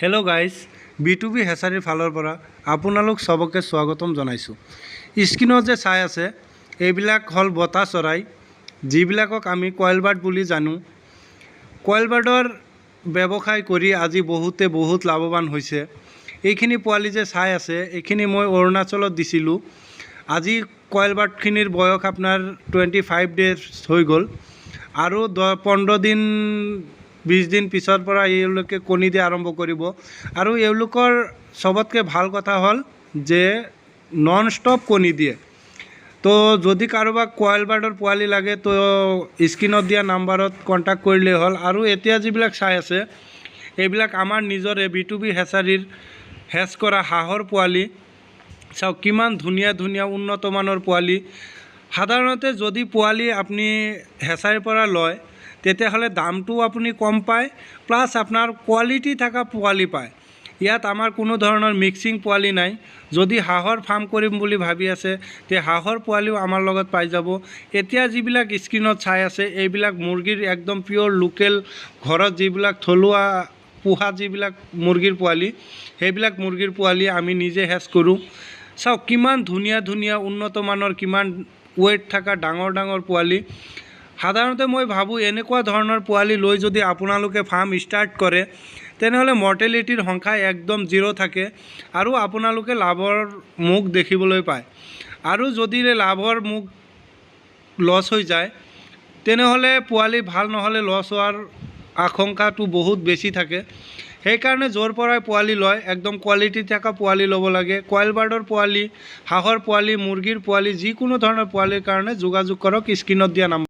Hello' guys বি2বি হেচাৰীৰ ফালৰ পৰা আপোনালোক চবকে স্বাগতম জনাইছোঁ। স্ক্ৰীনত যে চাই আছে এইবিলাক হ'ল বতা চৰাই, যিবিলাকক আমি কইল বাৰ্ড বুলি জানো। কইল বাৰ্ডৰ ব্যৱসায় কৰি আজি বহুত লাভৱান হৈছে। এইখিনি পোৱালি যে চাই আছে এইখিনি মই অৰুণাচলত দিছিলোঁ। আজি কইল বাৰ্ডখিনিৰ বয়স আপোনাৰ 25 ডেজ হৈ গ'ল আৰু 15 দিন 20 দিন পিছৰ পৰা এওঁলোকে কণী দিয়া আৰম্ভ কৰিব। আৰু এওঁলোকৰ চবতকৈ ভাল কথা হ'ল যে নন ষ্টপ কণী দিয়ে। তো যদি কাৰোবাক কইল বাৰ্ডৰ পোৱালি লাগে তো স্ক্ৰীনত দিয়া নাম্বাৰত কণ্টেক্ট কৰিলেই হ'ল। আৰু এতিয়া যিবিলাক চাই আছে এইবিলাক আমাৰ নিজৰে বি2বি হেচাৰীৰ হেচ কৰা হাঁহৰ পোৱালি। চাওক কিমান ধুনীয়া উন্নতমানৰ পোৱালি। সাধাৰণতে যদি পোৱালি আপুনি হেচাৰীৰ পৰা লয় তেতিয়াহ'লে দামটো আপুনি কম পায়, প্লাছ আপোনাৰ কোৱালিটি থকা পোৱালি পায়। ইয়াত আমাৰ কোনো ধৰণৰ মিক্সিং পোৱালি নাই। যদি হাঁহৰ ফাৰ্ম কৰিম বুলি ভাবি আছে তে হাঁহৰ পোৱালিও আমাৰ লগত পাই যাব। এতিয়া যিবিলাক স্ক্ৰীনত চাই আছে এইবিলাক মুৰ্গীৰ একদম পিয়'ৰ লোকেল, ঘৰত যিবিলাক থলুৱা পোহা যিবিলাক মুৰ্গীৰ পোৱালি, সেইবিলাক মুৰ্গীৰ পোৱালি আমি নিজে হেচ কৰোঁ। চাওক কিমান ধুনীয়া উন্নতমানৰ, কিমান ৱেইট থকা ডাঙৰ পোৱালি। সাধাৰণতে মই ভাবোঁ এনেকুৱা ধৰণৰ পোৱালি লৈ যদি আপোনালোকে ফাৰ্ম ষ্টাৰ্ট কৰে তেনেহ'লে মৰ্টেলিটিৰ সংখ্যা একদম 0 থাকে আৰু আপোনালোকে লাভৰ মুখ দেখিবলৈ পায়। আৰু যদি লাভৰ মুখ লছ হৈ যায় তেনেহ'লে পোৱালি ভাল নহ'লে লছ হোৱাৰ আশংকাটো বহুত বেছি থাকে। সেইকাৰণে য'ৰ পৰাই পোৱালি লয় একদম কোৱালিটি থকা পোৱালি ল'ব লাগে। কইল বাৰ্ডৰ পোৱালি, হাঁহৰ পোৱালি, মুৰ্গীৰ পোৱালি, যিকোনো ধৰণৰ পোৱালিৰ কাৰণে যোগাযোগ কৰক স্ক্ৰীনত দিয়া নাম্বাৰ।